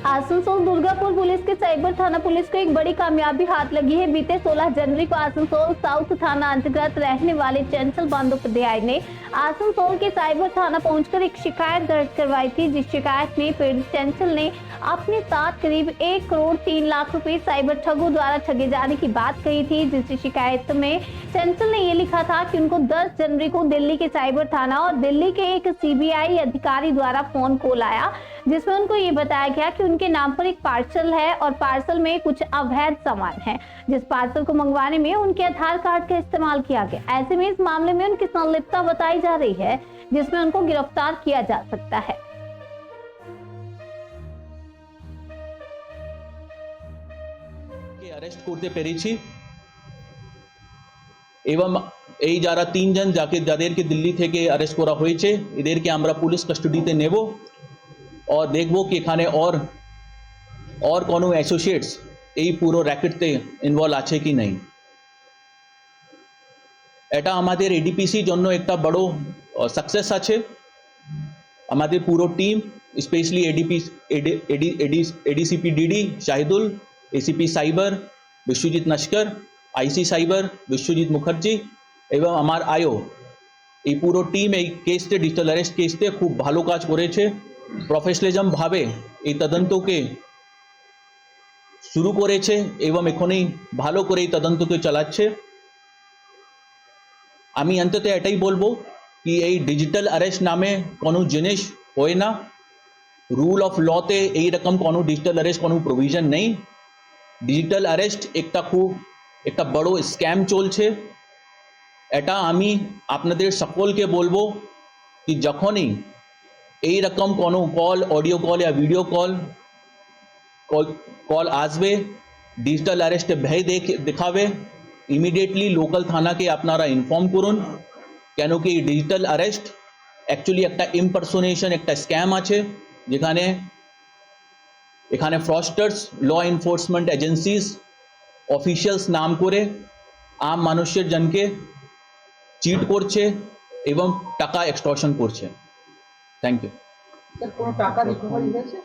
Asansol Durgapur police के cyber थाना police को एक बड़ी कामयाबी हाथ लगी है। बीते 16 जनवरी को आसनसोल साउथ थाना अंतर्गत रहने वाले चंचल बंदोपाध्याय ने आसनसोल के साइबर थाना पहुंचकर एक शिकायत दर्ज करवाई थी। जिस शिकायत में पीड़ित चंचल ने अपने साथ करीब 1 करोड़ 3 लाख रुपए साइबर ठगों द्वारा ठगे जाने की बात कही थी। जिस शिकायत में चंचल ने ये लिखा था कि उनको 10 जनवरी को दिल्ली के साइबर थाना और दिल्ली के एक सीबीआई अधिकारी द्वारा फोन कॉल आया, जिसमें उनको ये बताया गया कि उनके नाम पर एक पार्सल है और पार्सल में कुछ अवैध सामान है। जिस पार्सल को मंगवाने में उनके आधार कार्ड का इस्तेमाल किया गया। ऐसे में इस मामले में उनकी संलिप्तता बताई जा रही है, जिसमें उनको गिरफ्तार किया जा सकता है। अरेस्ट করতে পেরেছি এবং এই যারা তিনজন যাদেরকে দিল্লি থেকে অ্যারেস্ট করা হয়েছে এদেরকে আমরা পুলিশ কাস্টাডিতে নেব और देखबो कि এখানে और কোনো অ্যাসোসিয়েটস এই পুরো র‍্যাকেটতে ইনভলভ আছে কি নাই। এটা আমাদের এডিপিসি জন্য একটা বড় সাকসেস আছে। আমাদের পুরো team specially ADCP DD Shahidul, ACP cyber Biswajit Naskar, IC cyber Biswajit Mukherjee এবং আমার আইও এই পুরো টিম এই কেসতে ডিজিটাল অ্যারেস্ট কেসতে খুব ভালো কাজ করেছে। প্রফেশনালিজম ভাবে এই তদন্তকে শুরু করেছে এবং এখনই ভালো করে এই তদন্তকে চালাচ্ছে। আমি অন্তত এটাই বলবো কি এই ডিজিটাল অ্যারেস্ট নামে কোনো জিনিস হয় না। রুল অফ লতে এই রকম কোনো ডিজিটাল অ্যারেস্ট কোনো প্রভিশন নেই। ডিজিটাল অ্যারেস্ট একটা বড় স্ক্যাম চলছে। এটা আমি আপনাদের সকলকে বলবো কি যখনই এই রকম কোনো কল, অডিও কল या ভিডিও কল আসবে, ডিজিটাল অ্যারেস্টে ভয় দেখাবে, ইমিডিয়েটলি লোকাল থানাকে আপনারা ইনফর্ম করুন। কেন কি ডিজিটাল অ্যারেস্ট অ্যাকচুয়ালি একটা ইমপারসোনেশন, একটা স্ক্যাম আছে যেখানে এখানে ফ্রস্টার্স, ল এনফোর্সমেন্ট এজেন্সিজ, অফিসিয়ালস নাম করে আম মানুষের জনকে চিট করছে এবং টাকা এক্সটর্শন করছে। Thank you. স্যার, কোনো টাকা রিকভারি হয়েছে?